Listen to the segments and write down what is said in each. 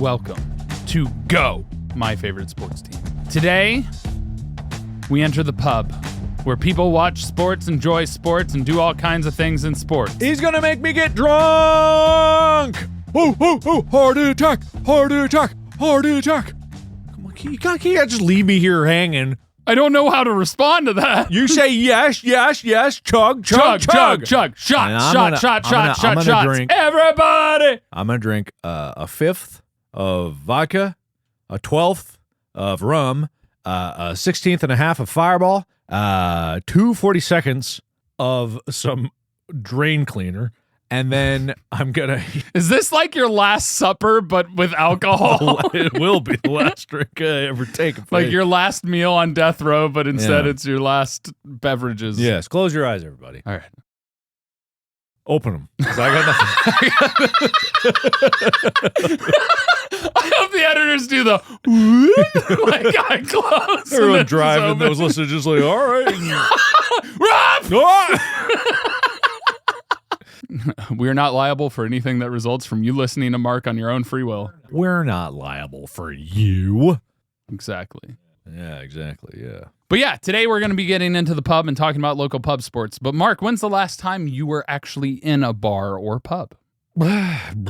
welcome to Go, my favorite sports team. Today, we enter the pub where people watch sports, enjoy sports, and do all kinds of things in sports. He's gonna make me get drunk! Oh, heart attack, heart attack, heart attack. Come on, you can't just leave me here hanging. I don't know how to respond to that. You say yes, yes, yes, chug, chug, chug, chug, shot, drink. Everybody! I'm gonna drink a fifth of vodka, a 12th of rum, a 16th and a half of Fireball, 2 40-seconds of some drain cleaner, and then I'm gonna... Is this like your last supper, but with alcohol? It will be the last drink I ever take. Like your last meal on death row, but instead it's your last beverages. Yes, close your eyes, everybody. All right. Open them, because I got nothing. I hope the editors do the like I close. Everyone driving those listeners just like, all right. We're not liable for anything that results from you listening to Mark on your own free will. We're not liable for you. Exactly. Yeah, exactly, yeah. But yeah, today we're going to be getting into the pub and talking about local pub sports. But Mark, when's the last time you were actually in a bar or pub? It's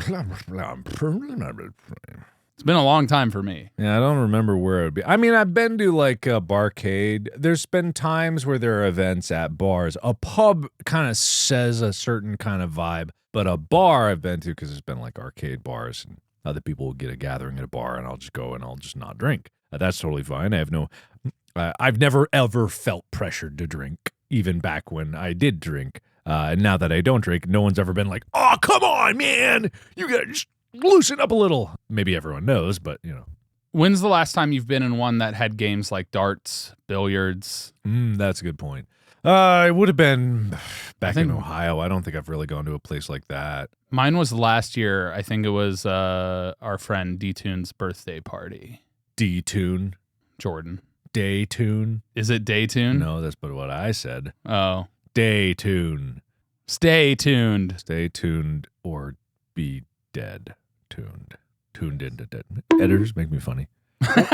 been a long time for me. Yeah, I don't remember where it would be. I mean, I've been to like a barcade. There's been times where there are events at bars. A pub kind of says a certain kind of vibe, but a bar I've been to because it's been like arcade bars and other people will get a gathering at a bar and I'll just go and I'll just not drink. That's totally fine. I've never ever felt pressured to drink, even back when I did drink. And now that I don't drink, no one's ever been like, oh, come on, man. You got to just loosen up a little. Maybe everyone knows, but, you know. When's the last time you've been in one that had games like darts, billiards? That's a good point. It would have been back in Ohio. I don't think I've really gone to a place like that. Mine was last year. I think it was our friend D-Tune's birthday party. D-Tune? Jordan. Day-Tune? Is it Day-Tune? No, that's but what I said. Oh. Day-Tune. Stay tuned. Stay tuned or be dead. Tuned. Tuned into dead. Editors make me funny.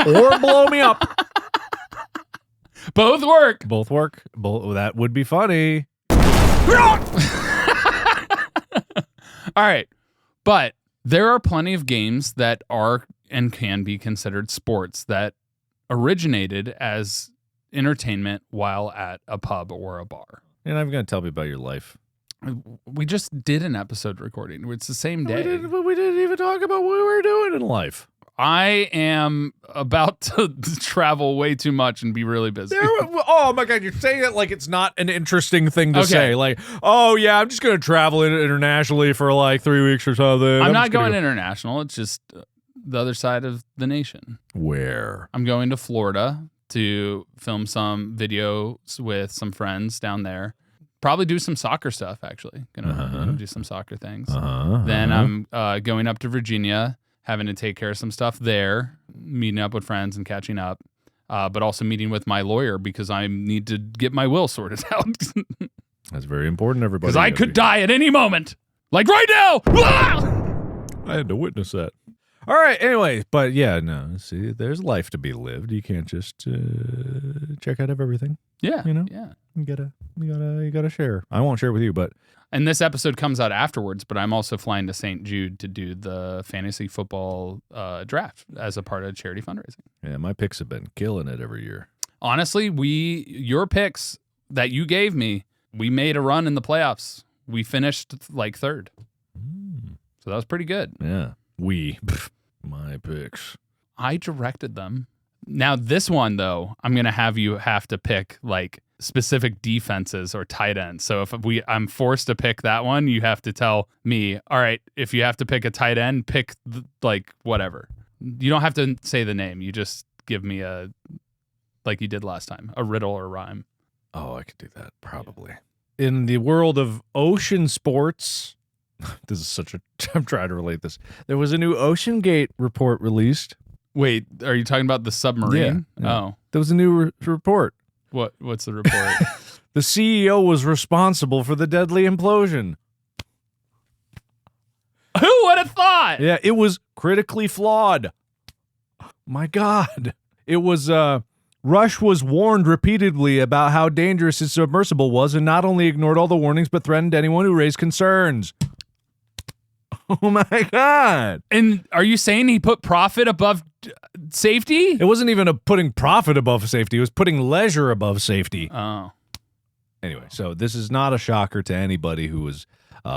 Or blow me up. Both work. Both work. That would be funny. All right. But there are plenty of games that are and can be considered sports that originated as entertainment while at a pub or a bar. You're not even going to tell me about your life. We just did an episode recording. It's the same day. We didn't even talk about what we were doing in life. I am about to travel way too much and be really busy. Oh my God, you're saying it like it's not an interesting thing to say. Like, oh yeah, I'm just going to travel internationally for like 3 weeks or something. I'm not going international. It's just the other side of the nation. Where? I'm going to Florida to film some videos with some friends down there. Probably do some soccer stuff, actually. Gonna do some soccer things. Then I'm going up to Virginia, having to take care of some stuff there, meeting up with friends and catching up, but also meeting with my lawyer because I need to get my will sorted out. That's very important, everybody. Because I could die at any moment. Like right now! I had to witness that. All right, anyway, but yeah, no, see, there's life to be lived. You can't just check out of everything. Yeah, you know? Yeah. You gotta share. I won't share with you, but... And this episode comes out afterwards, but I'm also flying to St. Jude to do the fantasy football draft as a part of charity fundraising. Yeah, my picks have been killing it every year. Honestly, your picks that you gave me, we made a run in the playoffs. We finished like third. So that was pretty good. Yeah. My picks. I directed them. Now this one, though, I'm going to have you have to pick like specific defenses or tight ends. So if I'm forced to pick that one, you have to tell me, all right, if you have to pick a tight end, pick like whatever. You don't have to say the name. You just give me like you did last time, a riddle or rhyme. Oh, I could do that probably. In the world of ocean sports, this is I'm trying to relate this. There was a new Ocean Gate report released. Wait, are you talking about the submarine? Yeah. Oh. There was a new report. What's the report? The CEO was responsible for the deadly implosion. Who would would have thought? Yeah, it was critically flawed. My God. It was, Rush was warned repeatedly about how dangerous his submersible was and not only ignored all the warnings, but threatened anyone who raised concerns. Oh my God. And are you saying he put profit above safety? It wasn't even putting profit above safety. It was putting leisure above safety. Oh. Anyway, so this is not a shocker to anybody who was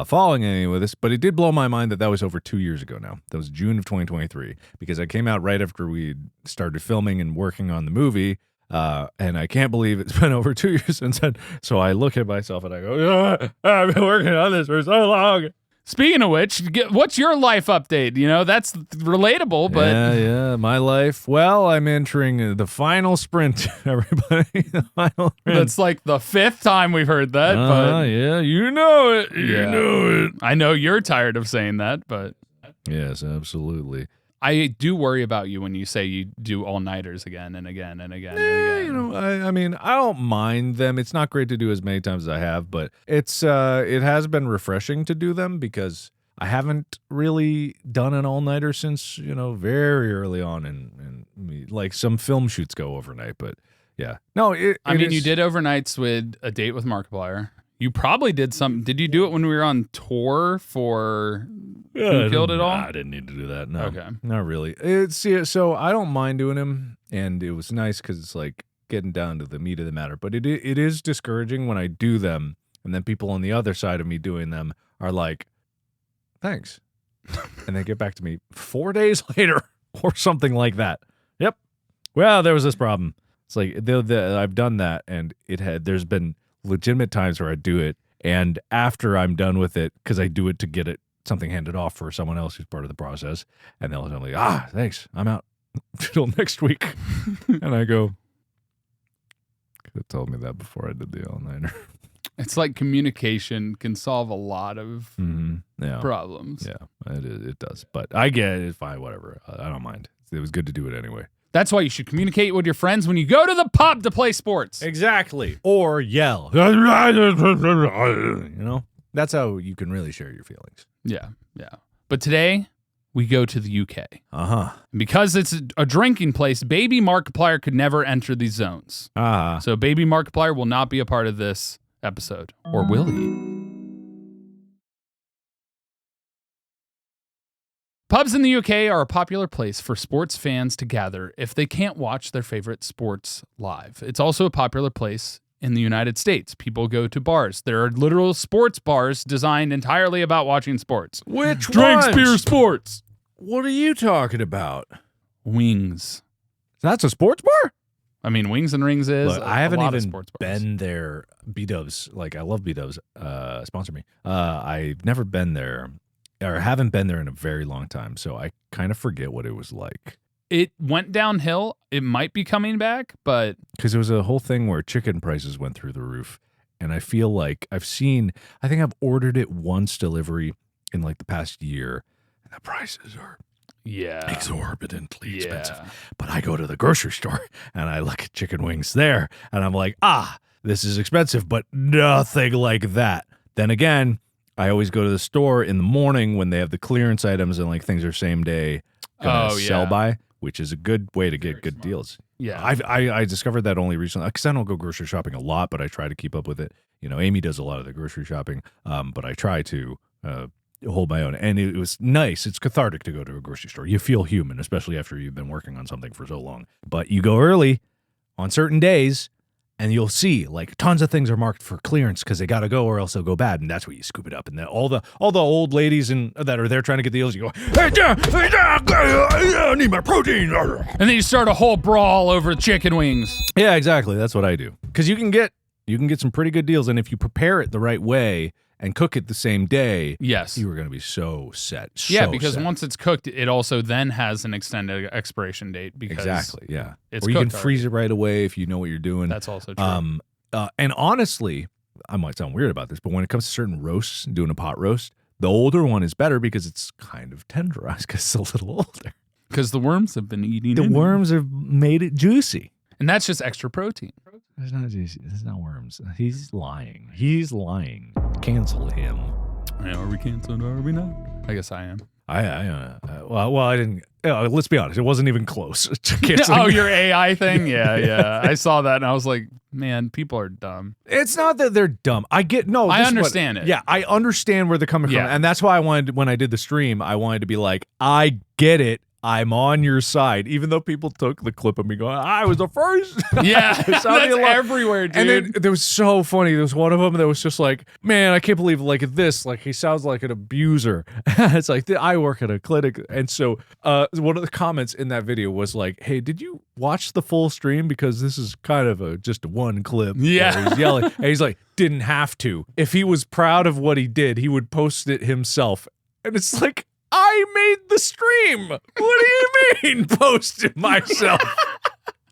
following any of this, but it did blow my mind that was over 2 years ago now. That was June of 2023, because I came out right after we started filming and working on the movie, and I can't believe it's been over 2 years since then. So I look at myself and I go, I've been working on this for so long. Speaking of which, what's your life update? You know, that's relatable, but... Yeah, my life. Well, I'm entering the final sprint, everybody. The final sprint. That's like the 5th time we've heard that, but... Yeah, you know it. You know it. I know you're tired of saying that, but... Yes, absolutely. I do worry about you when you say you do all-nighters again and again and again and again. You know, I mean, I don't mind them. It's not great to do as many times as I have, but it has been refreshing to do them because I haven't really done an all-nighter since, very early on in like some film shoots go overnight, but yeah. No, you did overnights with A Date with Markiplier. You probably did some. Did you do it when we were on tour for Who Killed It All? I didn't need to do that. No, okay, not really. So I don't mind doing them, and it was nice because it's like getting down to the meat of the matter. But it is discouraging when I do them, and then people on the other side of me doing them are like, "Thanks," and they get back to me 4 days later or something like that. Yep. Well, there was this problem. It's like I've done that, and there's been legitimate times where I do it, and after I'm done with it, because I do it to get something handed off for someone else who's part of the process, and they'll tell me, thanks, I'm out till next week. And I go, could have told me that before I did the all-nighter. It's like communication can solve a lot of problems. Yeah, it does. But I get it. It's fine, whatever. I don't mind. It was good to do it anyway. That's why you should communicate with your friends when you go to the pub to play sports. Exactly. Or yell. That's how you can really share your feelings. Yeah. But today, we go to the UK. Uh-huh. Because it's a drinking place, Baby Markiplier could never enter these zones. Uh-huh. So Baby Markiplier will not be a part of this episode. Or will he? Pubs in the UK are a popular place for sports fans to gather if they can't watch their favorite sports live. It's also a popular place in the United States. People go to bars. There are literal sports bars designed entirely about watching sports. Which Drinks, ones? beer, sports. What are you talking about? Wings. That's a sports bar? I mean, Wings and Rings is. Look, I haven't even been been there. B-Dubs, like I love B-Dubs. Sponsor me. I've never been there. Or haven't been there in a very long time, so I kind of forget what it was like. It went downhill. It might be coming back, but... Because there was a whole thing where chicken prices went through the roof, and I feel like I think I've ordered it once delivery in like the past year, and the prices are exorbitantly expensive. But I go to the grocery store, and I look at chicken wings there, and I'm like, this is expensive, but nothing like that. Then again... I always go to the store in the morning when they have the clearance items and like things are same day sell by, which is a good way to get good deals. Yeah, I discovered that only recently because I don't go grocery shopping a lot, but I try to keep up with it. Amy does a lot of the grocery shopping, but I try to hold my own. And it was nice. It's cathartic to go to a grocery store. You feel human, especially after you've been working on something for so long. But you go early on certain days. And you'll see, like, tons of things are marked for clearance because they got to go or else they'll go bad. And that's where you scoop it up. And then all the old ladies that are there trying to get the deals, you go, I need my protein. And then you start a whole brawl over chicken wings. Yeah, exactly. That's what I do. Because you can get some pretty good deals. And if you prepare it the right way and cook it the same day, yes, you are going to be so set. Because once it's cooked, it also then has an extended expiration date. Because exactly, yeah. It's or you can cooked freeze it right away if you know what you're doing. That's also true. And honestly, I might sound weird about this, but when it comes to certain roasts, doing a pot roast, the older one is better because it's kind of tenderized because it's a little older. Because the worms have been eating it. The worms have made it juicy. And that's just extra protein. It's not juicy. It's not worms. He's lying. He's lying. Cancel him. Are we canceled or are we not? I guess I am. I didn't. Let's be honest. It wasn't even close. Oh, your AI thing? Yeah. I saw that and I was like, man, people are dumb. It's not that they're dumb. I understand it. Yeah, I understand where they're coming from. And that's why when I did the stream, I wanted to be like, I get it. I'm on your side, even though people took the clip of me going, I was the first. Yeah, that's everywhere, dude. And then there was so funny. There was one of them that was just like, man, I can't believe like this. Like he sounds like an abuser. It's like, I work at a clinic. And so one of the comments in that video was like, hey, did you watch the full stream? Because this is kind of just one clip. Yeah. He's yelling. And he's like, didn't have to. If he was proud of what he did, he would post it himself. And it's like, I made the stream. What do you mean post it myself?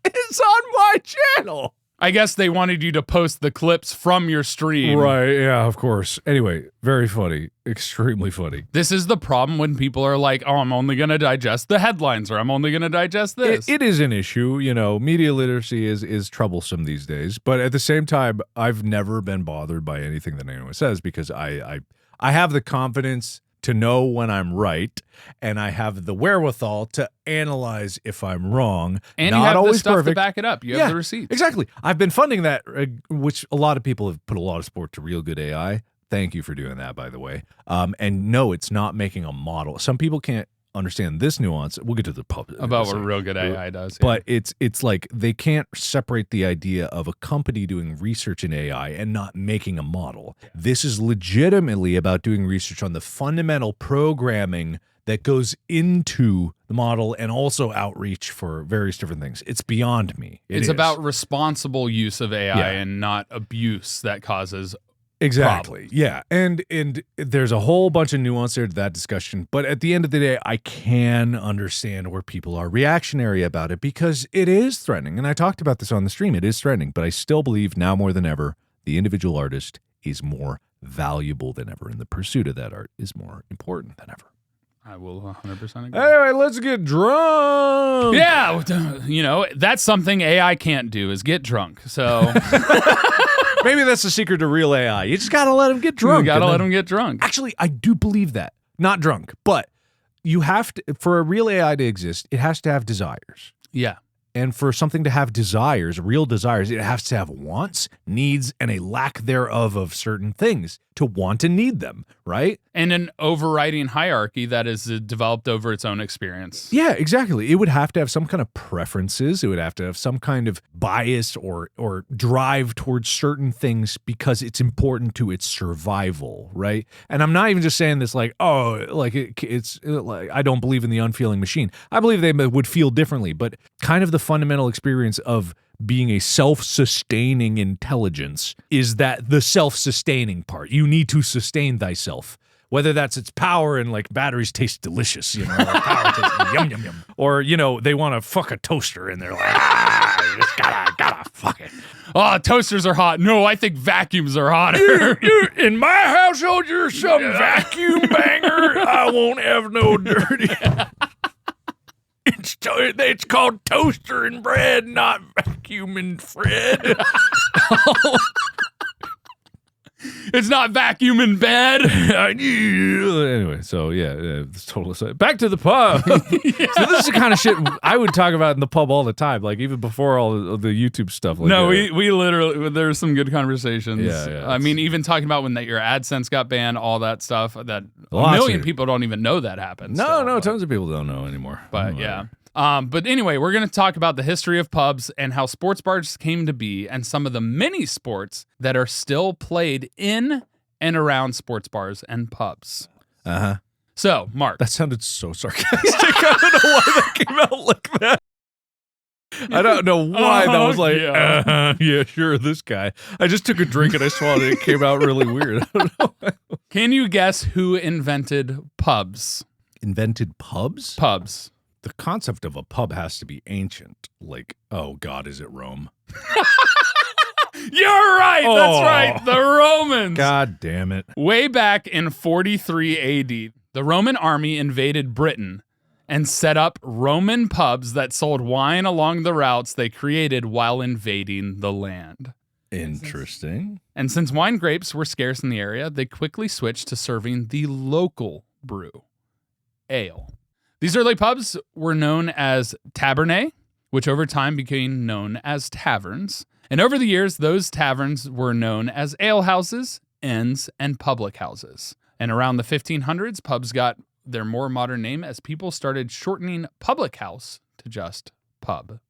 It's on my channel. I guess they wanted you to post the clips from your stream. Right, yeah, of course. Anyway, very funny. Extremely funny. This is the problem when people are like, oh, I'm only going to digest the headlines or I'm only going to digest this. It is an issue. You know, media literacy is troublesome these days. But at the same time, I've never been bothered by anything that anyone says because I have the confidence to know when I'm right, and I have the wherewithal to analyze if I'm wrong. And not you have always the stuff perfect. to back it up. You have the receipts. Exactly. I've been funding that, which a lot of people have put a lot of support to Real Good AI. Thank you for doing that, by the way. And no, it's not making a model. Some people can't understand this nuance. We'll get to the pub about what Real Good AI does. Yeah. But it's like they can't separate the idea of a company doing research in AI and not making a model. This is legitimately about doing research on the fundamental programming that goes into the model and also outreach for various different things. It's beyond me. It's about responsible use of AI and not abuse that causes Exactly. problems. Yeah. And there's a whole bunch of nuance there to that discussion. But at the end of the day, I can understand where people are reactionary about it because it is threatening. And I talked about this on the stream. It is threatening. But I still believe now more than ever, the individual artist is more valuable than ever. And the pursuit of that art is more important than ever. I will 100% agree. Anyway, let's get drunk. Yeah. You know, that's something AI can't do is get drunk. So... Maybe that's the secret to real AI. You just got to let them get drunk. You got to let them get drunk. Actually, I do believe that. Not drunk, but you have to, for a real AI to exist, it has to have desires. Yeah. And for something to have desires, real desires, it has to have wants, needs, and a lack thereof of certain things to want and need them, right? And an overriding hierarchy that is developed over its own experience. Yeah, exactly. It would have to have some kind of preferences. It would have to have some kind of bias or drive towards certain things because it's important to its survival, right? And I'm not even just saying this like, oh, like it's like I don't believe in the unfeeling machine. I believe they would feel differently, but kind of the fundamental experience of being a self-sustaining intelligence is that the self-sustaining part. You need to sustain thyself. Whether that's its power and like batteries taste delicious, you know, like power tastes yum yum yum. Or, you know, they want to fuck a toaster and they're like, you just gotta fuck it. Oh, toasters are hot. No, I think vacuums are hotter. In my household, you're some vacuum banger. I won't have no dirty. It's called toaster and bread, not vacuum and Fred. It's not vacuum in bed. Anyway, so yeah, it's totally back to the pub. So this is the kind of shit I would talk about in the pub all the time, like even before all of the YouTube stuff. Like no, we literally, there's some good conversations. Yeah, I mean, even talking about when your AdSense got banned, all that stuff, that a million people don't even know that happened. No, tons of people don't know anymore. But yeah. But anyway, we're going to talk about the history of pubs and how sports bars came to be and some of the many sports that are still played in and around sports bars and pubs. Uh-huh. So, Mark. That sounded so sarcastic. I don't know why that came out like that. I don't know why that was like, yeah, sure, this guy. I just took a drink and I swallowed it. It came out really weird. I don't know. Can you guess who invented pubs? Invented pubs? Pubs. The concept of a pub has to be ancient. Like, oh God, is it Rome? You're right. Oh. That's right. The Romans. God damn it. Way back in 43 AD, the Roman army invaded Britain and set up Roman pubs that sold wine along the routes they created while invading the land. Interesting. And since wine grapes were scarce in the area, they quickly switched to serving the local brew. ale. These early pubs were known as tabernae, which over time became known as taverns. And over the years, those taverns were known as alehouses, inns, and public houses. And around the 1500s, pubs got their more modern name as people started shortening public house to just pub.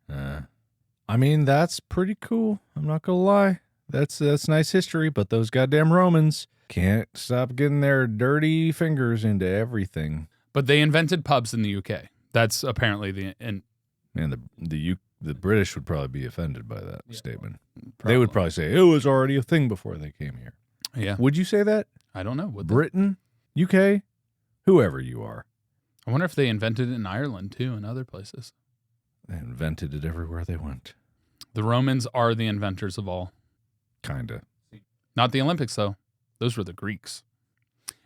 I mean, that's pretty cool. I'm not gonna lie. That's nice history, but those goddamn Romans can't stop getting their dirty fingers into everything. But they invented pubs in the UK. That's apparently The British would probably be offended by that statement. Probably. They would probably say it was already a thing before they came here. Yeah. Would you say that? I don't know. Britain, UK, whoever you are. I wonder if they invented it in Ireland too and other places. They invented it everywhere they went. The Romans are the inventors of all. Kinda. Not the Olympics, though. Those were the Greeks.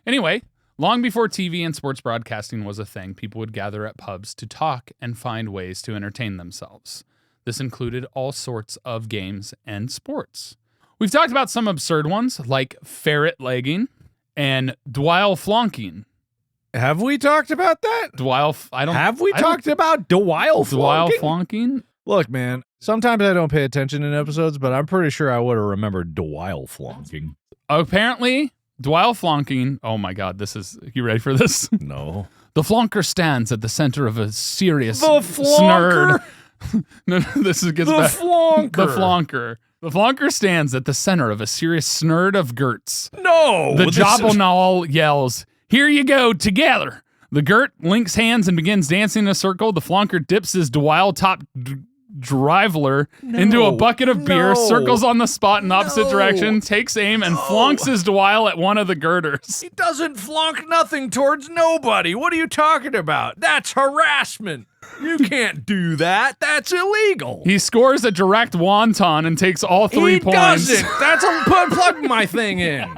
Anyway, long before TV and sports broadcasting was a thing, people would gather at pubs to talk and find ways to entertain themselves. This included all sorts of games and sports. We've talked about some absurd ones, like ferret legging and Dwile flonking. Have we talked about that? Have we talked about Dwile flonking? Look, man, sometimes I don't pay attention in episodes, but I'm pretty sure I would have remembered Dwile flonking. Apparently, Dwile flonking. Oh my God, you ready for this? No. The flonker stands at the center of a serious snurd. No, this gets back. Flonker. The flonker. The flonker stands at the center of a serious snurd of Gerts. No. The jobbernoll yells, "Here you go, together." The Gert links hands and begins dancing in a circle. The flonker dips his Dwile top driveler into a bucket of beer, circles on the spot in opposite direction, takes aim, and flonks his Dwile at one of the girders. He doesn't flonk nothing towards nobody. What are you talking about? That's harassment. You can't do that. That's illegal. He scores a direct wonton and takes all 3 points. He doesn't. That's plug my thing in.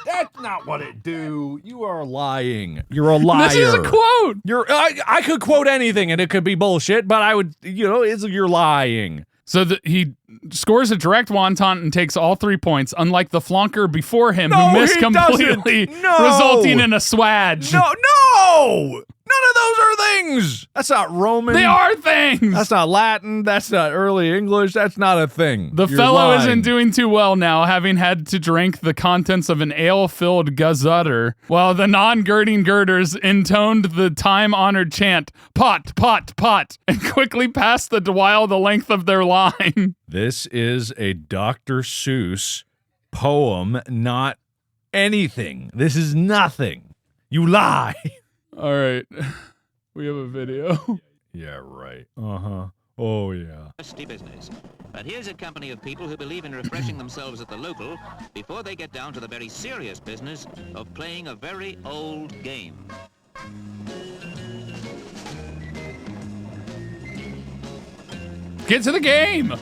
That's not what it do. You are lying. You're a liar. This is a quote. I could quote anything and it could be bullshit, but I would, you're lying. So he scores a direct wonton and takes all 3 points, unlike the flonker before him who missed completely, resulting in a swag. No! None of those are things. That's not Roman. They are things. That's not Latin. That's not early English. That's not a thing. The fellow isn't doing too well now, having had to drink the contents of an ale-filled gazutter, while the non-girding girders intoned the time-honored chant, "Pot, pot, pot," and quickly passed the Dwile the length of their line. This is a Dr. Seuss poem, not anything. This is nothing. You lie. All right. We have a video. Yeah, right. Uh-huh. Oh, yeah. Business. But here's a company of people who believe in refreshing themselves at the local before they get down to the very serious business of playing a very old game. Get to the game!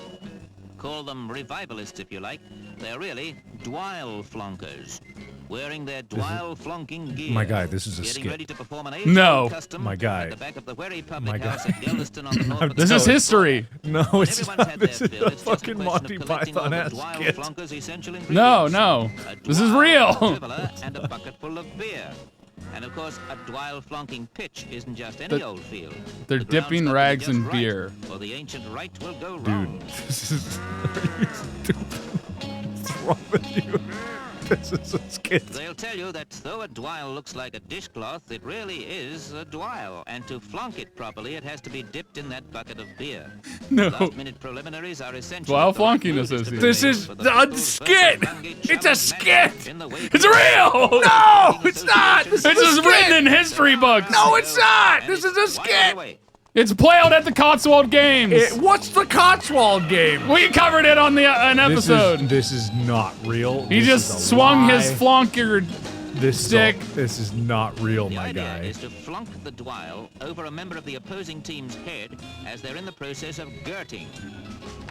Call them revivalists if you like. They're really Dwile flonkers. Wearing their Dwile flonking gear. My guy, this is a getting skit. ready to perform an No. custom My guy. at the back of the Wherry My Public guy. House at Galveston on the north of This is history. No, it's Everyone's not. had their This is fill. a It's just a fucking question Monty of collecting all the Python-ass Dwile skit. flonkers' essential No, ingredients. no. A This is Dwile, real. a dribbler, and a bucket full of beer. And of course, a Dwile flonking pitch isn't just any old field. They're The ground's dipping got to be rags just in right, beer. or the ancient rite will go Dude, wrong. this is... Are you stupid? What's wrong with you? This is a skit. They'll tell you that though a Dwile looks like a dishcloth, it really is a Dwile. And to flonk it properly, it has to be dipped in that bucket of beer. No. Last-minute preliminaries are essential. Dwile if the right flonking move is to association. This prevail is for the a full skit. Rangi It's a Chum skit. match in the way It's real! No, it's not. This This is is a written skit. in history books. No, it's not. This is a Dwile skit. away. It's played at the Cotswold Games. What's the Cotswold game? We covered it on an episode. This is not real. He just swung his flonker stick. This is not real, The my idea guy. is to flonk the Dwile over a member of the opposing team's head as they're in the process of girting.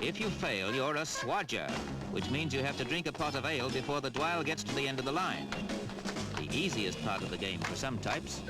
If you fail, you're a swodger, which means you have to drink a pot of ale before the Dwile gets to the end of the line. The easiest part of the game for some types.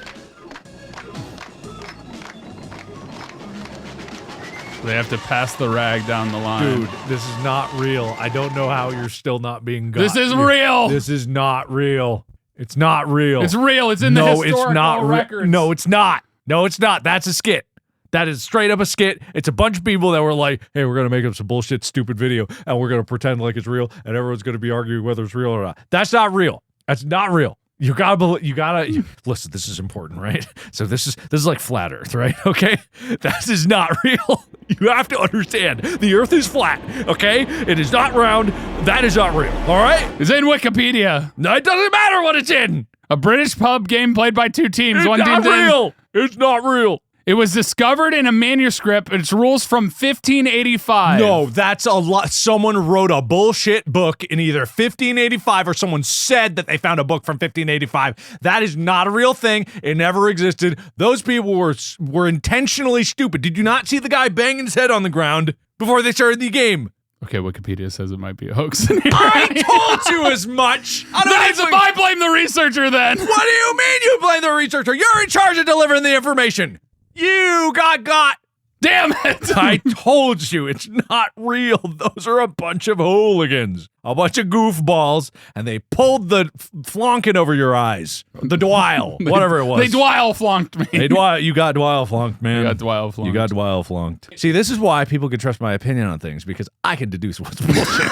They have to pass the rag down the line. Dude, this is not real. I don't know how you're still not being got. This is real. This is not real. It's not real. It's real. It's in the historical records. No, it's not. No, it's not. That's a skit. That is straight up a skit. It's a bunch of people that were like, hey, we're going to make up some bullshit, stupid video, and we're going to pretend like it's real, and everyone's going to be arguing whether it's real or not. That's not real. That's not real. You gotta listen, this is important, right? So this is like flat Earth, right? Okay? That is not real. You have to understand. The Earth is flat, okay? It is not round. That is not real, all right? It's in Wikipedia. No, it doesn't matter what it's in. A British pub game played by two teams. It's not real. It's not real. It was discovered in a manuscript. It's rules from 1585. No, that's a lot. Someone wrote a bullshit book in either 1585 or someone said that they found a book from 1585. That is not a real thing. It never existed. Those people were intentionally stupid. Did you not see the guy banging his head on the ground before they started the game? Okay, Wikipedia says it might be a hoax. I told you as much. I blame the researcher then. What do you mean you blame the researcher? You're in charge of delivering the information. You got. Damn it. I told you it's not real. Those are a bunch of hooligans, a bunch of goofballs, and they pulled the flonking over your eyes. The Dwile, whatever it was. They Dwile flonked me. You got Dwile flonked, man. You got Dwile flonked. You got Dwile flonked. See, this is why people can trust my opinion on things, because I can deduce what's bullshit.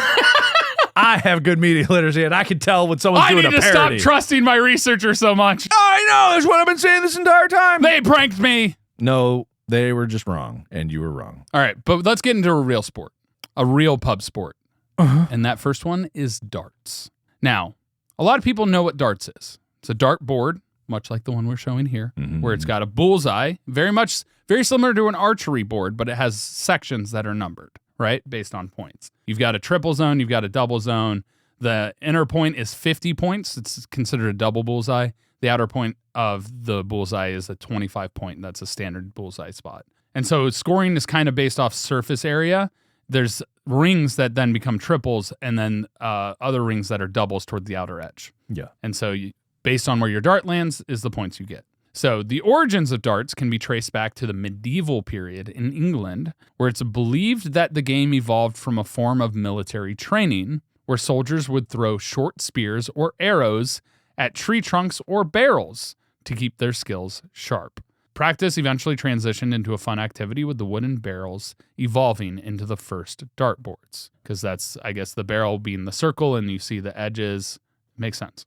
I have good media literacy, and I can tell when someone's doing a parody. I need to stop trusting my researcher so much. I know. That's what I've been saying this entire time. They pranked me. No, they were just wrong, and you were wrong. All right, but let's get into a real sport, a real pub sport. And that first one is darts. Now, a lot of people know what darts is. It's a dart board, much like the one we're showing here, where it's got a bullseye, very similar to an archery board, but it has sections that are numbered, right, based on points. You've got a triple zone, you've got a double zone. The inner point is 50 points. It's considered a double bullseye. The outer point of the bullseye is a 25 point. That's a standard bullseye spot. And so scoring is kind of based off surface area. There's rings that then become triples, and then other rings that are doubles toward the outer edge. Yeah. And so based on where your dart lands is the points you get. So the origins of darts can be traced back to the medieval period in England, where it's believed that the game evolved from a form of military training, where soldiers would throw short spears or arrows at tree trunks or barrels to keep their skills sharp. Practice eventually transitioned into a fun activity, with the wooden barrels evolving into the first dartboards. Because that's, I guess, the barrel being the circle and you see the edges. Makes sense.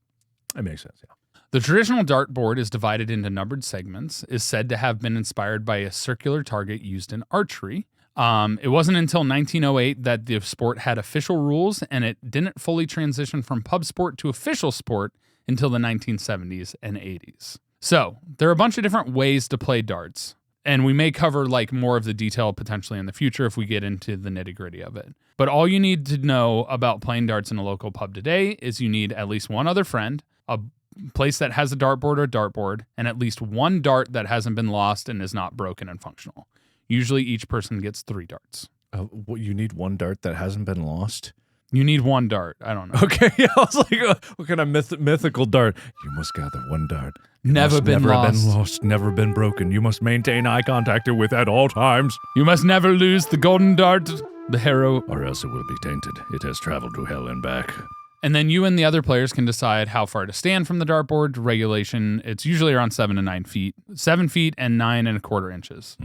It makes sense, yeah. The traditional dartboard is divided into numbered segments, is said to have been inspired by a circular target used in archery. It wasn't until 1908 that the sport had official rules, and it didn't fully transition from pub sport to official sport until the 1970s and 80s. So there are a bunch of different ways to play darts, and we may cover like more of the detail potentially in the future if we get into the nitty-gritty of it. But all you need to know about playing darts in a local pub today is you need at least one other friend, a place that has a dartboard or a dartboard, and at least one dart that hasn't been lost and is not broken and functional. Usually each person gets 3 darts. You need one dart that hasn't been lost? You need one dart. I don't know. Okay, yeah, I was like, what kind of mythical dart? You must gather one dart. Never been lost, never been broken. You must maintain eye contact with at all times. You must never lose the golden dart, the hero. Or else it will be tainted. It has traveled to hell and back. And then you and the other players can decide how far to stand from the dartboard. Regulation, it's usually around 7 to 9 feet. 7 feet and 9¼ inches.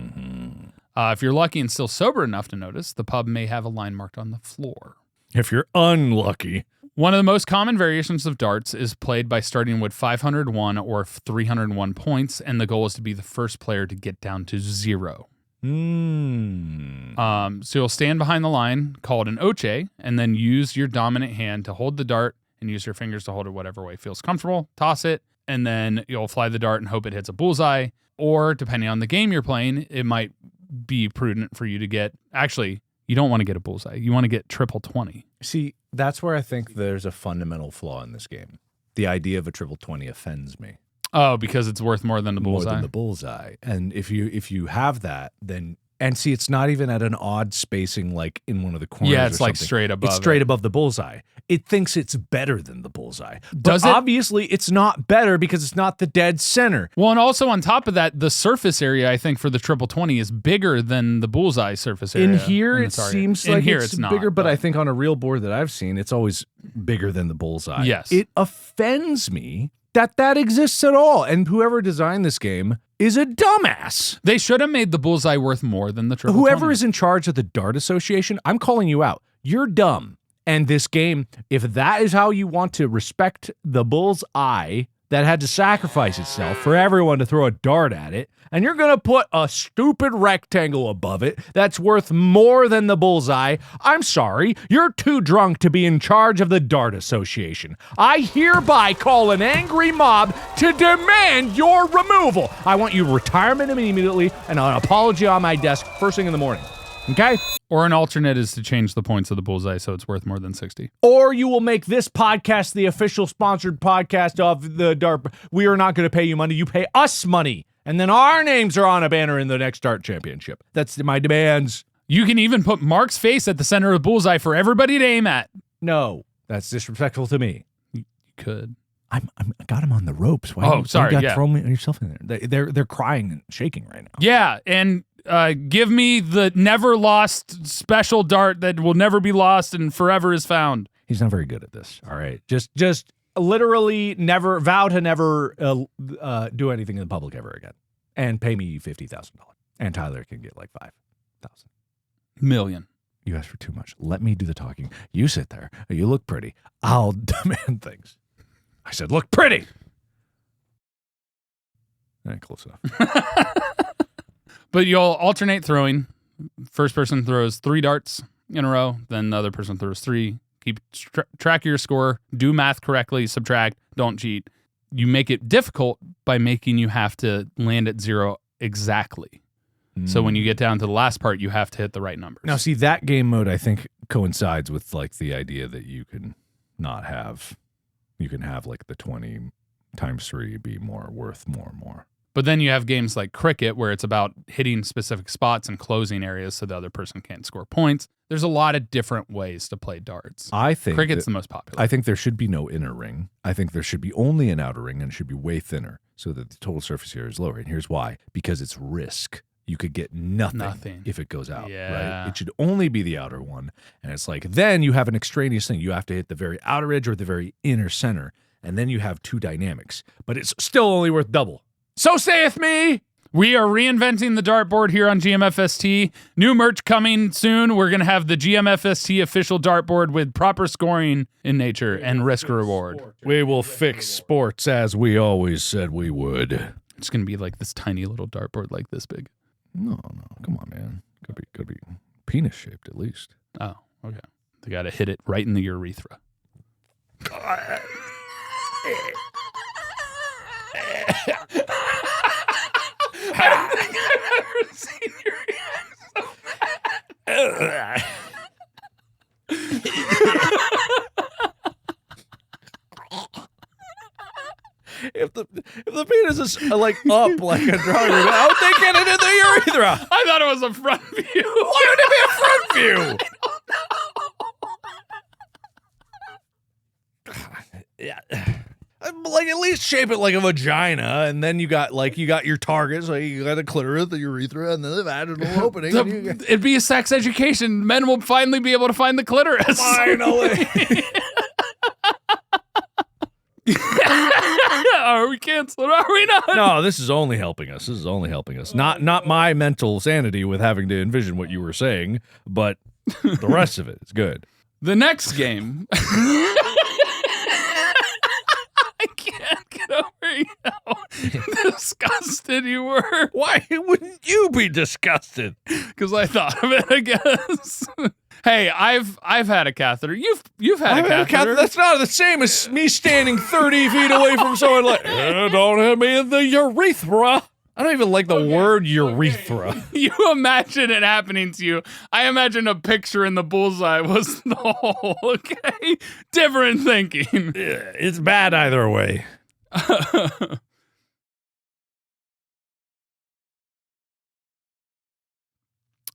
If you're lucky and still sober enough to notice, the pub may have a line marked on the floor. If you're unlucky. One of the most common variations of darts is played by starting with 501 or 301 points, and the goal is to be the first player to get down to 0. So you'll stand behind the line, called an oche, and then use your dominant hand to hold the dart and use your fingers to hold it whatever way feels comfortable. Toss it, and then you'll fly the dart and hope it hits a bullseye. Or depending on the game you're playing, it might be prudent for you to get... Actually, you don't want to get a bullseye. You want to get triple 20. See, that's where I think there's a fundamental flaw in this game. The idea of a triple 20 offends me. Oh, because it's worth more than the bullseye? More than the bullseye. And if you have that, then... And see, it's not even at an odd spacing like in one of the corners. Yeah, it's or like something. straight above. It's straight above the bullseye. It thinks it's better than the bullseye. Does but it? Obviously, it's not better because it's not the dead center. Well, and also on top of that, the surface area, I think, for the triple 20 is bigger than the bullseye surface area. In here, it seems like it's not, bigger, but I think on a real board that I've seen, it's always bigger than the bullseye. Yes. It offends me that exists at all. And whoever designed this game is a dumbass. They should have made the bullseye worth more than the triple Whoever 20. is in charge of the Dart Association, I'm calling you out. You're dumb. And this game, if that is how you want to respect the bullseye that had to sacrifice itself for everyone to throw a dart at it, and you're going to put a stupid rectangle above it that's worth more than the bullseye, I'm sorry, you're too drunk to be in charge of the Dart Association. I hereby call an angry mob to demand your removal. I want you retirement immediately and an apology on my desk first thing in the morning. Okay? Or an alternate is to change the points of the bullseye so it's worth more than 60. Or you will make this podcast the official sponsored podcast of the Dart. We are not going to pay you money. You pay us money. And then our names are on a banner in the next Dart Championship. That's my demands. You can even put Mark's face at the center of the bullseye for everybody to aim at. No, that's disrespectful to me. You could. I got him on the ropes. Why sorry, you got yeah. throw me yourself in there? They're crying and shaking right now. Yeah, and give me the never lost special dart that will never be lost and forever is found. He's not very good at this. All right, just literally never vow to never do anything in the public ever again, and pay me $50,000. And Tyler can get like $5,000. Million. You asked for too much. Let me do the talking. You sit there. You look pretty. I'll demand things. I said, look pretty. Close enough. But you'll alternate throwing. First person throws 3 darts in a row, then the other person throws 3. Keep track of your score. Do math correctly. Subtract. Don't cheat. You make it difficult by making you have to land at 0 exactly. So when you get down to the last part, you have to hit the right numbers. Now, see, that game mode, I think, coincides with like the idea that you can not have, you can have like the 20 times 3 be worth more and more. But then you have games like cricket where it's about hitting specific spots and closing areas so the other person can't score points. There's a lot of different ways to play darts. I think cricket's the most popular. I think there should be no inner ring. I think there should be only an outer ring and it should be way thinner so that the total surface area is lower. And here's why. Because it's risk. You could get nothing if it goes out, Yeah. right? It should only be the outer one. And it's like, then you have an extraneous thing. You have to hit the very outer edge or the very inner center. And then you have 2 dynamics. But it's still only worth double. So saith me! We are reinventing the dartboard here on GMFST. New merch coming soon. We're going to have the GMFST official dartboard with proper scoring in nature and risk reward. We will fix sports as we always said we would. It's going to be like this tiny little dartboard like this big. No, come on, man. Could be penis shaped at least. Oh, okay. They got to hit it right in the urethra. I don't think I've ever seen you react If the penis is like up like a drawing, how would they get it in the urethra? I thought it was a front view. Why would it be a front view? Yeah. Like at least shape it like a vagina, and then you got your targets, like you got a clitoris, the urethra, and then the vaginal opening. It'd be a sex education. Men will finally be able to find the clitoris. Finally. Are we canceled? Are we not? No, this is only helping us. Not my mental sanity with having to envision what you were saying, but the rest of it is good. The next game. I can't get over how disgusted you were. Why wouldn't you be disgusted? Because I thought of it, I guess. Hey, I've had a catheter. You've had a catheter. That's not the same as me standing 30 feet away from someone like, don't hit me in the urethra. I don't even like the word urethra. You imagine it happening to you. I imagine a picture in the bullseye was the hole, okay? Different thinking. Yeah, it's bad either way.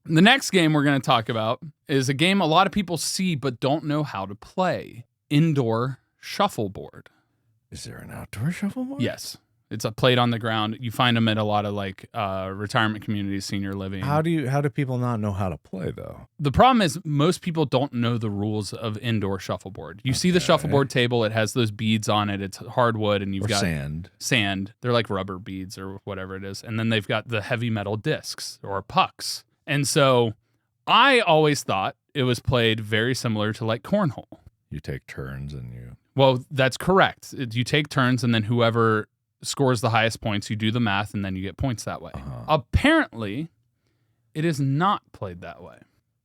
The next game we're going to talk about is a game a lot of people see but don't know how to play. Indoor shuffleboard. Is there an outdoor shuffleboard? Yes. It's played on the ground. You find them at a lot of like retirement communities, senior living. How do people not know how to play though? The problem is most people don't know the rules of indoor shuffleboard. You see the shuffleboard table, it has those beads on it. It's hardwood and you've got sand. They're like rubber beads or whatever it is. And then they've got the heavy metal discs or pucks. And so I always thought it was played very similar to like cornhole. You take turns and you... Well, that's correct. You take turns and then whoever scores the highest points, you do the math, and then you get points that way. Apparently, it is not played that way.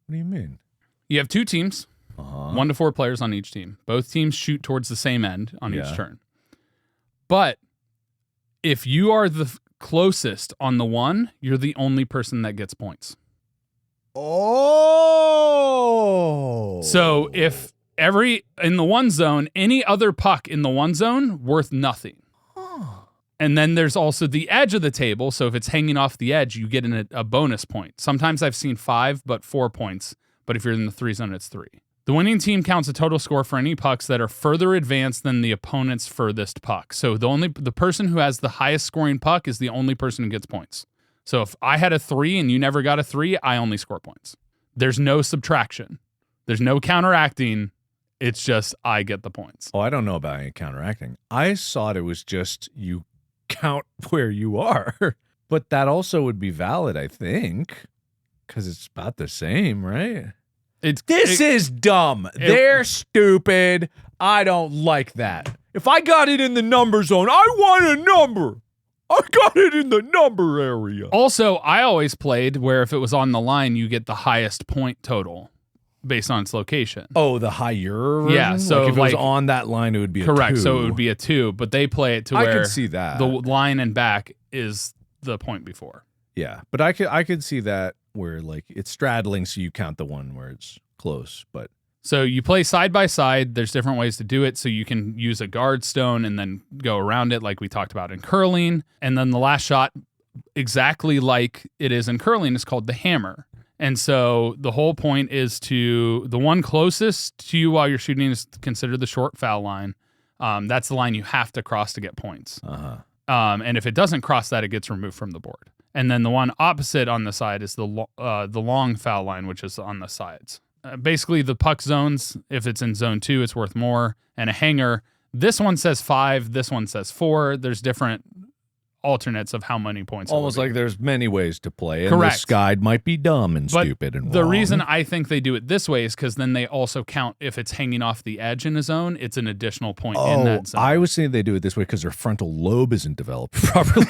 What do you mean? You have 2 teams, 1 to 4 players on each team. Both teams shoot towards the same end on each turn. But if you are the closest on the 1, you're the only person that gets points. Oh! So if in the 1 zone, any other puck in the 1 zone, worth nothing. And then there's also the edge of the table. So if it's hanging off the edge, you get a bonus point. Sometimes I've seen 5, but 4 points. But if you're in the 3 zone, it's 3. The winning team counts a total score for any pucks that are further advanced than the opponent's furthest puck. So the person who has the highest scoring puck is the only person who gets points. So if I had a 3 and you never got a 3, I only score points. There's no subtraction. There's no counteracting. It's just I get the points. Oh, I don't know about any counteracting. I thought it was just you count where you are. But that also would be valid, I think, because it's about the same, right? This is dumb. They're stupid. I don't like that. If I got it in the number zone, I want a number. I got it in the number area. Also, I always played where if it was on the line, you get the highest point total based on its location. Oh, the higher version? Yeah, so like if it was on that line, it would be correct, a 2. so it would be a 2, but they play it to where I could see that. The line and back is the point before. Yeah, but I could see that where like it's straddling, so you count the one where it's close. But so you play side by side. There's different ways to do it. So you can use a guard stone and then go around it like we talked about in curling. And then the last shot, exactly like it is in curling, is called the hammer. And so the whole point is the one closest to you while you're shooting is considered the short foul line. That's the line you have to cross to get points. And if it doesn't cross that, it gets removed from the board. And then the one opposite on the side is the long foul line, which is on the sides. Basically, the puck zones, if it's in zone 2, it's worth more. And a hanger, this one says 5, this one says 4. There's different alternates of how many points. Almost like there's many ways to play. And correct. This guide might be dumb and stupid and the wrong. reason I think they do it this way is because then they also count if it's hanging off the edge in a zone, it's an additional point in that zone. I was saying they do it this way because their frontal lobe isn't developed properly.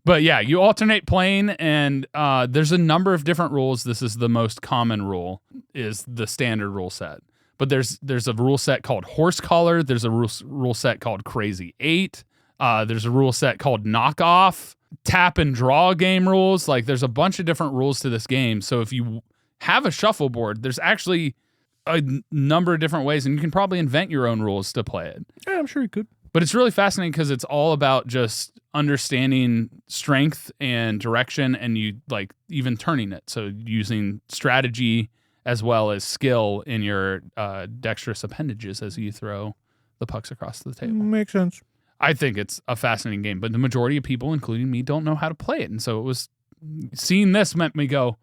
But yeah, you alternate playing, and there's a number of different rules. This is the most common rule, is the standard rule set. But there's a rule set called horse collar. There's a rule set called Crazy 8. There's a rule set called knockoff, tap and draw game rules. Like there's a bunch of different rules to this game. So if you have a shuffleboard, there's actually a number of different ways, and you can probably invent your own rules to play it. Yeah, I'm sure you could. But it's really fascinating because it's all about just understanding strength and direction, and you like even turning it. So using strategy as well as skill in your dexterous appendages as you throw the pucks across the table. Makes sense. I think it's a fascinating game, but the majority of people, including me, don't know how to play it. And so seeing this meant me go,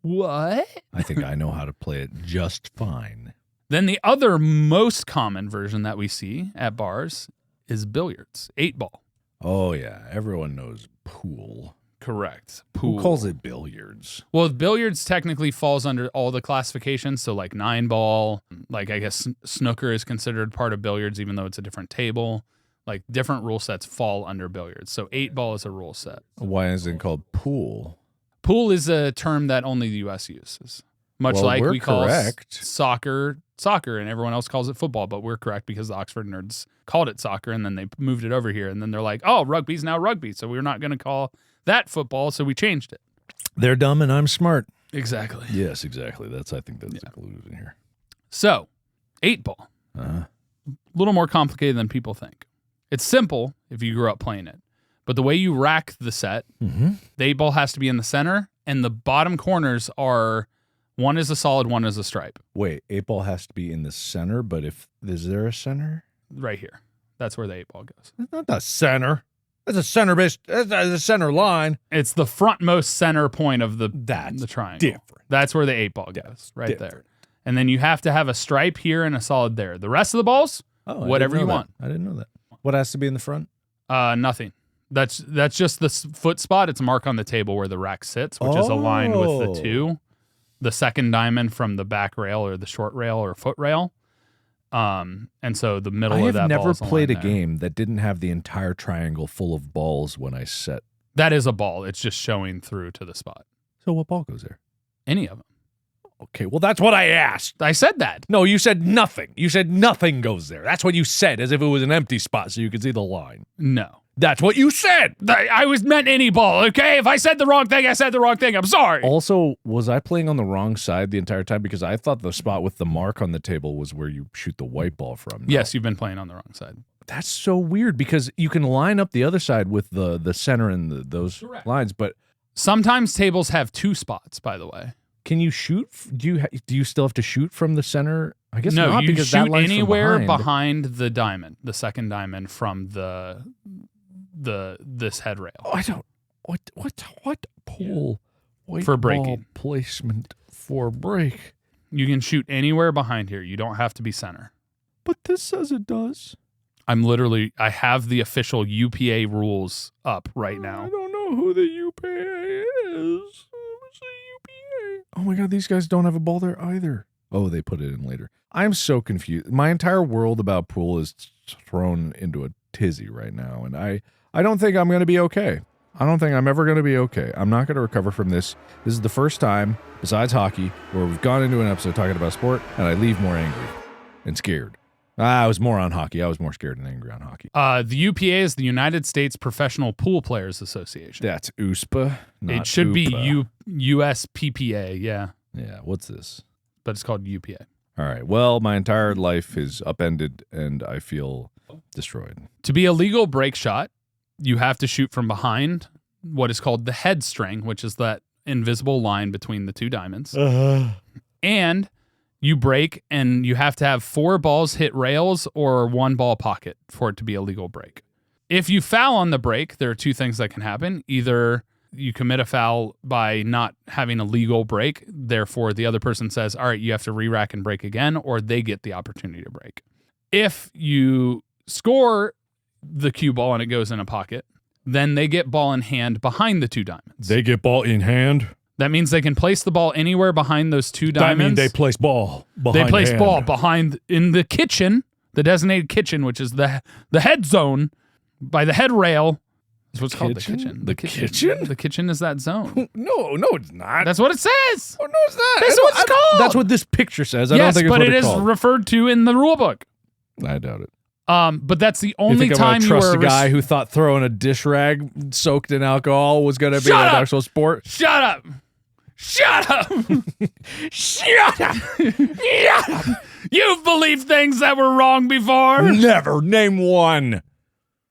what? I think I know how to play it just fine. Then the other most common version that we see at bars is billiards, 8-ball. Oh, yeah. Everyone knows pool. Correct. Who calls it billiards? Well, billiards technically falls under all the classifications. So like 9-ball, like I guess snooker is considered part of billiards, even though it's a different table. Like different rule sets fall under billiards. So 8-ball is a rule set. Why is it called pool? Pool is a term that only the U.S. uses. Much like we call soccer, and everyone else calls it football, but we're correct because the Oxford nerds called it soccer, and then they moved it over here, and then they're like, oh, rugby's now rugby, so we're not going to call that football, so we changed it. They're dumb and I'm smart. Exactly. Yes, exactly. I think that's the conclusion here. So, 8-ball. A little more complicated than people think. It's simple if you grew up playing it, but the way you rack the set, the 8-ball has to be in the center, and the bottom corners are... one is a solid, one is a stripe. Wait, 8-ball has to be in the center, but is there a center? Right here. That's where the 8-ball goes. That's not the center. That's a center base. That's a center line. It's the frontmost center point of the triangle. Different. That's where the 8-ball goes, right there. And then you have to have a stripe here and a solid there. The rest of the balls, whatever you want. I didn't know that. What has to be in the front? Nothing. That's just the foot spot. It's a mark on the table where the rack sits, which is aligned with the 2. The second diamond from the back rail or the short rail or foot rail. And so the middle of that ball. I have never played a game that didn't have the entire triangle full of balls when I set. That is a ball. It's just showing through to the spot. So what ball goes there? Any of them. Okay, well, that's what I asked. I said that. No, you said nothing. You said nothing goes there. That's what you said, as if it was an empty spot so you could see the line. No. That's what you said. I meant any ball, okay? If I said the wrong thing, I said the wrong thing. I'm sorry. Also, was I playing on the wrong side the entire time? Because I thought the spot with the mark on the table was where you shoot the white ball from. No. Yes, you've been playing on the wrong side. That's so weird because you can line up the other side with the center and those lines, but sometimes tables have 2 spots, by the way. Can you shoot? Do you still have to shoot from the center? I guess no, not, you because shoot that line's anywhere from behind the diamond, the second diamond from this head rail. Oh, I don't. What pull? White for ball breaking placement for break. You can shoot anywhere behind here. You don't have to be center. But this says it does. I have the official UPA rules up right now. I don't know who the UPA is. What's the UPA? Oh my God, these guys don't have a ball there either. Oh, they put it in later. I'm so confused. My entire world about pool is thrown into a tizzy right now, and I don't think I'm going to be okay. I don't think I'm ever going to be okay. I'm not going to recover from this. This is the first time, besides hockey, where we've gone into an episode talking about sport, and I leave more angry and scared. I was more on hockey. I was more scared and angry on hockey. The UPA is the United States Professional Pool Players Association. That's USPA, not It should UPA. be USPPA, yeah. Yeah, what's this? But it's called UPA. All right. Well, my entire life is upended, and I feel destroyed. To be a legal break shot, you have to shoot from behind what is called the head string, which is that invisible line between the 2 diamonds. And you break, and you have to have 4 balls hit rails or 1 ball pocket for it to be a legal break. If you foul on the break, there are 2 things that can happen. Either you commit a foul by not having a legal break, therefore the other person says, all right, you have to re-rack and break again, or they get the opportunity to break. If you score the cue ball and it goes in a pocket, then they get ball in hand behind the 2 diamonds. They get ball in hand? That means they can place the ball anywhere behind those 2 diamonds. That means they place ball behind They place hand. ball behind in the kitchen, the designated kitchen, which is the head zone by the head rail. That's what's called the kitchen. The kitchen? The kitchen is that zone. No, it's not. That's what it says. Oh, no, it's not. That's what it's called. That's what this picture says. I don't Yes, think it's but what it is called. referred to in the rule book. I doubt it. But that's the only you think time I'm you gonna trust were a guy who thought throwing a dish rag soaked in alcohol was going to be an actual sport? Shut up! Shut up! Shut up! Shut up! You've believed things that were wrong before. Never. Name 1.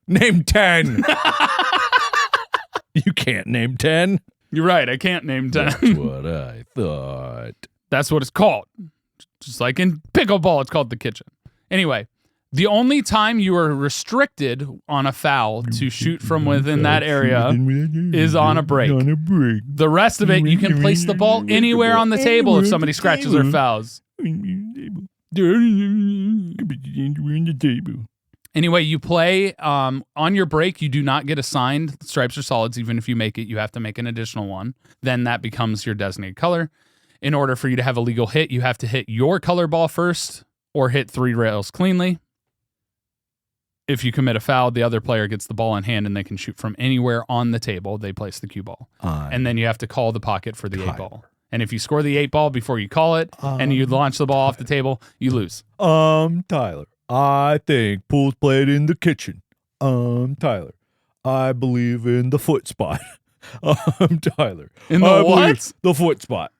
Name 10. You can't name 10. You're right. I can't name 10. That's what I thought. That's what it's called. Just like in pickleball, it's called the kitchen. Anyway, the only time you are restricted on a foul to shoot from within that area is on a break. The rest of it, you can place the ball anywhere on the table if somebody scratches or fouls. Anyway, you play on your break. You do not get assigned stripes or solids. Even if you make it, you have to make an additional one. Then that becomes your designated color. In order for you to have a legal hit, you have to hit your color ball first or hit 3 rails cleanly. If you commit a foul, the other player gets the ball in hand and they can shoot from anywhere on the table. They place the cue ball. And then you have to call the pocket for the 8 ball. And if you score the 8 ball before you call it and you launch the ball off the table, you lose. Tyler, I think pool's played in the kitchen. Tyler, I believe in the foot spot. Tyler. In the what? The foot spot.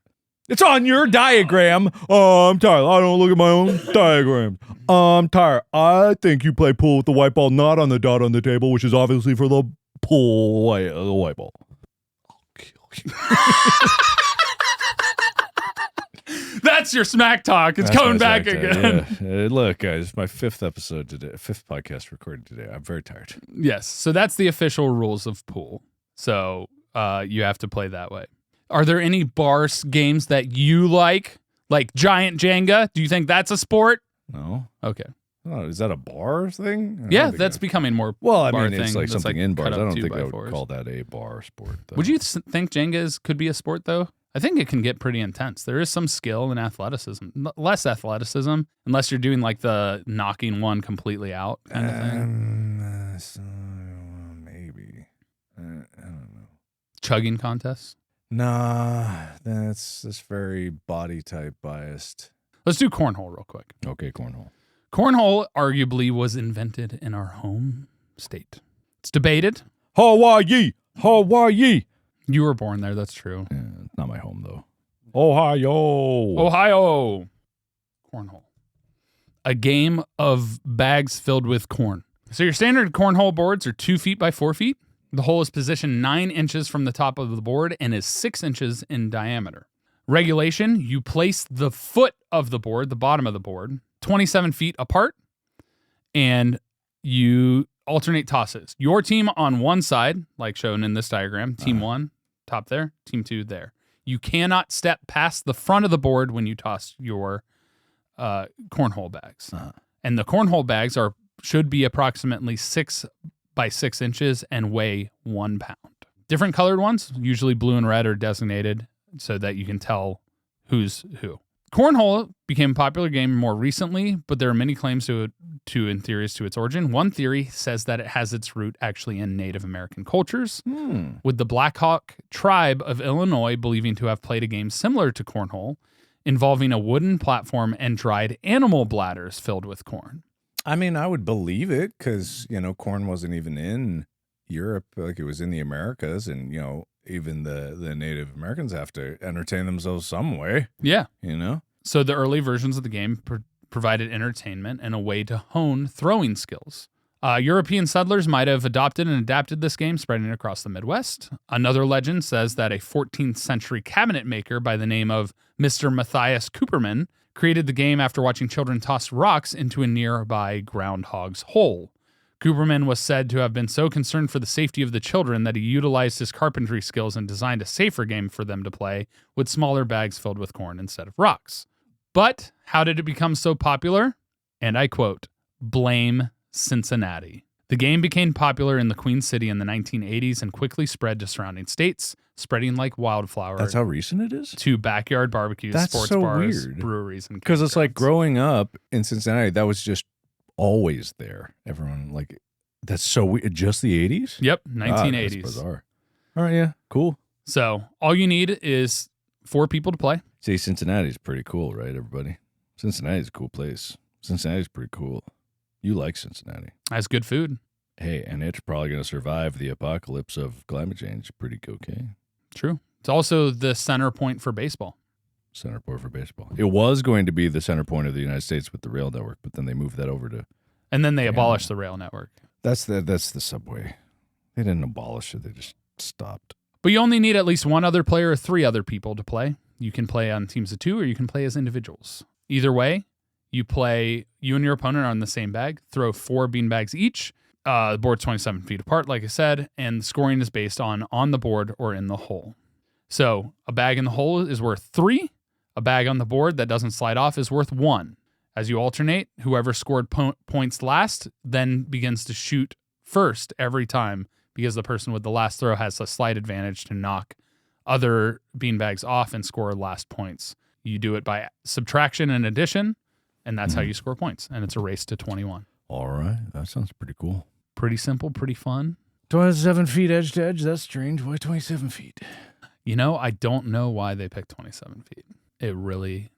It's on your diagram. Tyler, I don't look at my own diagram. Tyler, I think you play pool with the white ball not on the dot on the table, which is obviously for the pool the white ball. I'll kill you. That's That's your smack talk. It's coming back again. Yeah. Look, guys, my 5th episode today, 5th podcast recorded today. I'm very tired. Yes. So that's the official rules of pool. So you have to play that way. Are there any bar games that you like Giant Jenga? Do you think that's a sport? No. Okay. Oh, is that a bar thing? Yeah, that's becoming more. Well, I bar mean, it's thing like that's something in bars. I don't think I would 2x4s. call that a bar sport, though. Would you think Jenga could be a sport, though? I think it can get pretty intense. There is some skill and athleticism. Less athleticism, unless you're doing like the knocking one completely out kind of thing. Maybe. I don't know. Chugging contests? Nah, that's very body type biased. Let's do cornhole real quick. Okay, cornhole. Cornhole arguably was invented in our home state. It's debated. Hawaii! Hawaii! You were born there, that's true. Yeah, not my home, though. Ohio! Cornhole. A game of bags filled with corn. So your standard cornhole boards are 2 feet by 4 feet. The hole is positioned 9 inches from the top of the board and is 6 inches in diameter. Regulation, you place the foot of the board, the bottom of the board, 27 feet apart, and you alternate tosses. Your team on one side, like shown in this diagram, team 1, top there, team 2 there. You cannot step past the front of the board when you toss your cornhole bags. And the cornhole bags should be approximately 6 by 6 inches and weigh 1 pound. Different colored ones, usually blue and red, are designated so that you can tell who's who. Cornhole became a popular game more recently, but there are many claims and theories to its origin. One theory says that it has its root actually in Native American cultures, with the Black Hawk tribe of Illinois believing to have played a game similar to cornhole, involving a wooden platform and dried animal bladders filled with corn. I mean, I would believe it because, corn wasn't even in Europe. Like, it was in the Americas, and, even the Native Americans have to entertain themselves some way. Yeah. So the early versions of the game provided entertainment and a way to hone throwing skills. European settlers might have adopted and adapted this game, spreading across the Midwest. Another legend says that a 14th century cabinet maker by the name of Mr. Matthias Cooperman created the game after watching children toss rocks into a nearby groundhog's hole. Cooperman was said to have been so concerned for the safety of the children that he utilized his carpentry skills and designed a safer game for them to play with smaller bags filled with corn instead of rocks. But how did it become so popular? And I quote, blame Cincinnati. The game became popular in the Queen City in the 1980s and quickly spread to surrounding states, spreading like wildfire. That's how recent it is? To backyard barbecues, sports so bars, weird. breweries, and because it's like campgrounds. growing up in Cincinnati, that was just always there. Everyone, that's so weird. Just the 80s? Yep, God, 1980s. that's bizarre. All right, yeah, cool. So all you need is 4 people to play. See, Cincinnati's pretty cool, right, everybody? Cincinnati's a cool place. Cincinnati's pretty cool. You like Cincinnati. Has good food. Hey, and it's probably going to survive the apocalypse of climate change pretty okay. True. It's also the center point for baseball. Center point for baseball. It was going to be the center point of the United States with the rail network, but then they moved that over to... And then they abolished the rail network. That's the subway. They didn't abolish it. They just stopped. But you only need at least 1 other player or 3 other people to play. You can play on teams of 2 or you can play as individuals. Either way, you and your opponent are on the same bag, throw 4 beanbags each. The board's 27 feet apart, like I said, and the scoring is based on the board or in the hole. So a bag in the hole is worth 3. A bag on the board that doesn't slide off is worth 1. As you alternate, whoever scored points last then begins to shoot first every time because the person with the last throw has a slight advantage to knock other beanbags off and score last points. You do it by subtraction and addition, and that's how you score points. And it's a race to 21. All right. That sounds pretty cool. Pretty simple, pretty fun. 27 feet edge to edge. That's strange. Why 27 feet? I don't know why they picked 27 feet. It really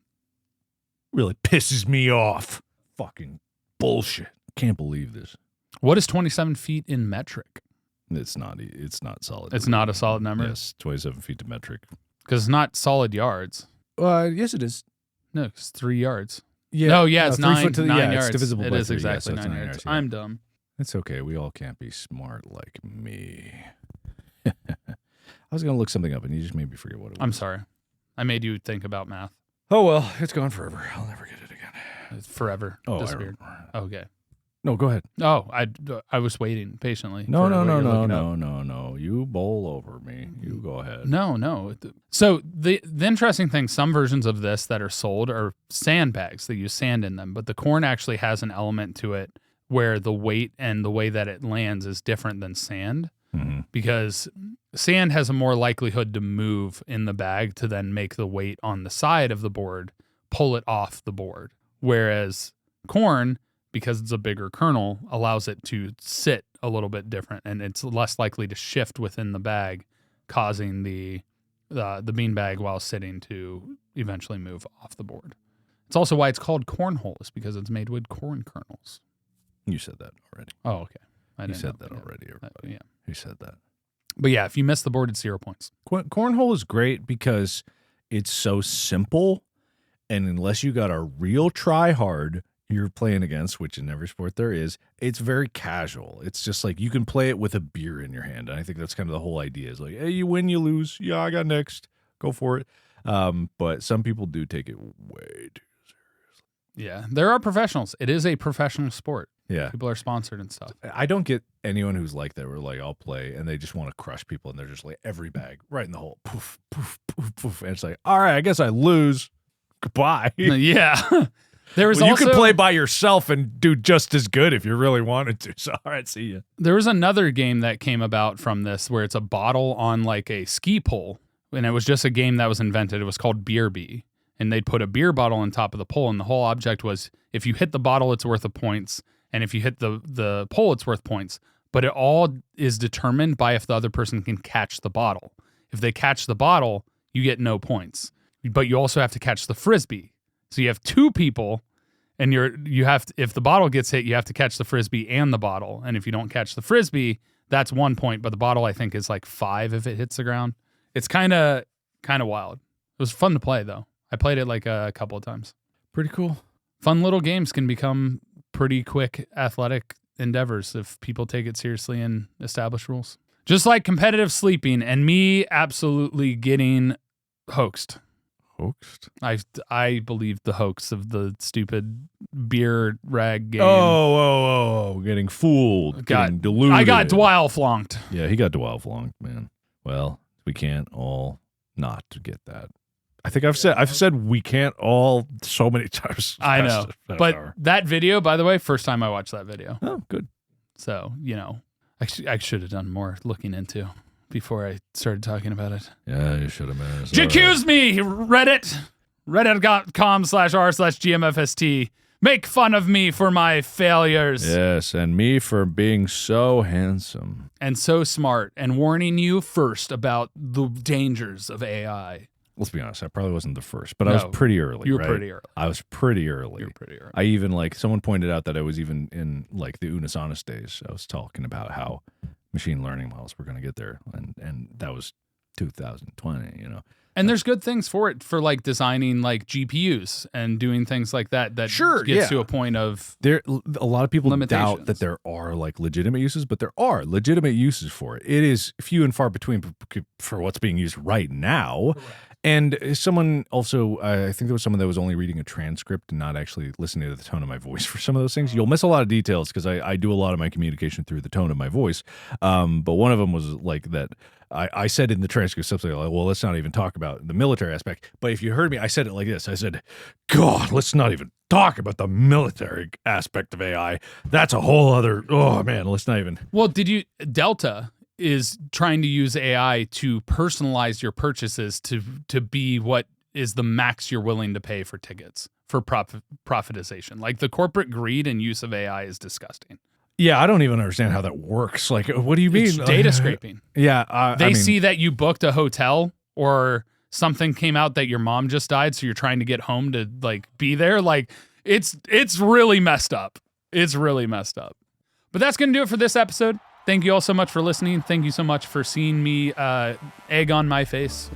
pisses me off. Fucking bullshit. Can't believe this. What is 27 feet in metric? It's not solid. It's not a solid number? Yes, 27 feet to metric. Because it's not solid yards. Yes, it is. No, it's 3 yards. Yeah. No, yeah, it's 9 yards. It's divisible It by is 3. exactly yes, 9 yards. yeah. I'm dumb. It's okay. We all can't be smart like me. I was going to look something up, and you just made me forget what it was. I'm sorry. I made you think about math. Oh, well, it's gone forever. I'll never get it again. It's forever. Oh, Disappeared. Okay. No, go ahead. Oh, I was waiting patiently. No. No. You bowl over me. You go ahead. No. So the interesting thing, some versions of this that are sold are sandbags. They use sand in them, but the corn actually has an element to it where the weight and the way that it lands is different than sand, because sand has a more likelihood to move in the bag to then make the weight on the side of the board pull it off the board, whereas corn, because it's a bigger kernel, allows it to sit a little bit different, and it's less likely to shift within the bag, causing the bean bag while sitting to eventually move off the board. It's also why it's called cornhole, is because it's made with corn kernels. You said that already. Oh, okay. You said that already, everybody. Yeah. You said that. But yeah, if you miss the board, it's 0 points. Cornhole is great because it's so simple, and unless you got a real try hard you're playing against, which in every sport there is, it's very casual. It's just like you can play it with a beer in your hand. And I think that's kind of the whole idea is like, hey, you win, you lose. Yeah, I got next. Go for it. But some people do take it way too seriously. Yeah, there are professionals. It is a professional sport. Yeah. People are sponsored and stuff. I don't get anyone who's like that. We're like, I'll play, and they just want to crush people, and they're just like every bag right in the hole. Poof, poof, poof, poof. And it's like, all right, I guess I lose. Goodbye. Yeah. There was you could play by yourself and do just as good if you really wanted to. So, all right, see ya. There was another game that came about from this where it's a bottle on like a ski pole, and it was just a game that was invented. It was called Beer Bee, and they'd put a beer bottle on top of the pole, and the whole object was if you hit the bottle, it's worth a points, and if you hit the pole, it's worth points. But it all is determined by if the other person can catch the bottle. If they catch the bottle, you get no points, but you also have to catch the frisbee. So you have two people, and you have to, if the bottle gets hit, you have to catch the frisbee and the bottle. And if you don't catch the frisbee, that's 1 point. But the bottle, I think, is like 5 if it hits the ground. It's kind of wild. It was fun to play though. I played it like a couple of times. Pretty cool. Fun little games can become pretty quick athletic endeavors if people take it seriously and establish rules. Just like competitive sleeping and me absolutely getting hoaxed. Hoaxed? I believe the hoax of the stupid beer rag game. Oh, getting fooled, getting deluded. I got Dwile flonked. Yeah, he got Dwile flonked, man. Well, we can't all not get that. I think I've said we can't all so many times. I know, but that video, by the way, first time I watched that video. Oh, good. So, I should have done more looking into before I started talking about it. Yeah, you should have, man. Accuse me, Reddit. Reddit.com/r/GMFST. Make fun of me for my failures. Yes, and me for being so handsome. And so smart, and warning you first about the dangers of AI. Let's be honest, I probably wasn't the first, but I was pretty early. You were pretty early. I was pretty early. You were pretty early. I even, someone pointed out that I was even in, the Unis Honest days. I was talking about how machine learning models were going to get there, and that was 2020, And there's good things for it, for designing GPUs and doing things like that gets to a point of a lot of people doubt that there are legitimate uses, but there are legitimate uses for it. It is few and far between for what's being used right now. Correct. And someone also, I think there was someone that was only reading a transcript and not actually listening to the tone of my voice for some of those things. You'll miss a lot of details because I do a lot of my communication through the tone of my voice. But one of them was that I said in the transcript something like, well, let's not even talk about the military aspect. But if you heard me, I said it like this. I said, God, let's not even talk about the military aspect of AI. That's a whole other, let's not even. Well, Delta is trying to use AI to personalize your purchases to be what is the max you're willing to pay for tickets for profitization. The corporate greed and use of AI is disgusting. Yeah, I don't even understand how that works. What do you mean? It's data scraping. Yeah. They see that you booked a hotel or something came out that your mom just died, so you're trying to get home to be there. It's really messed up. It's really messed up. But that's going to do it for this episode. Thank you all so much for listening. Thank you so much for seeing me egg on my face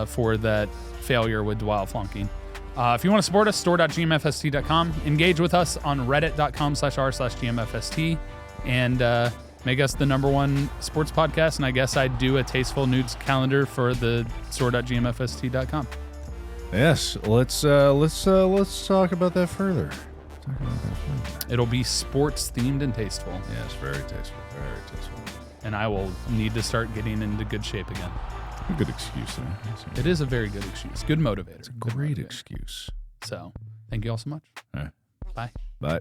for that failure with Dwile flunking. If you want to support us, store.gmfst.com. Engage with us on reddit.com/r/GMFST and make us the #1 sports podcast. And I guess I'd do a tasteful nudes calendar for the store.gmfst.com. Yes, let's talk about that further. It'll be sports themed and tasteful. Yes, very tasteful, very tasteful. And I will need to start getting into good shape again. A good excuse. It is a very good excuse. Good motivator. It's a great excuse. So, thank you all so much. All right. Bye. Bye.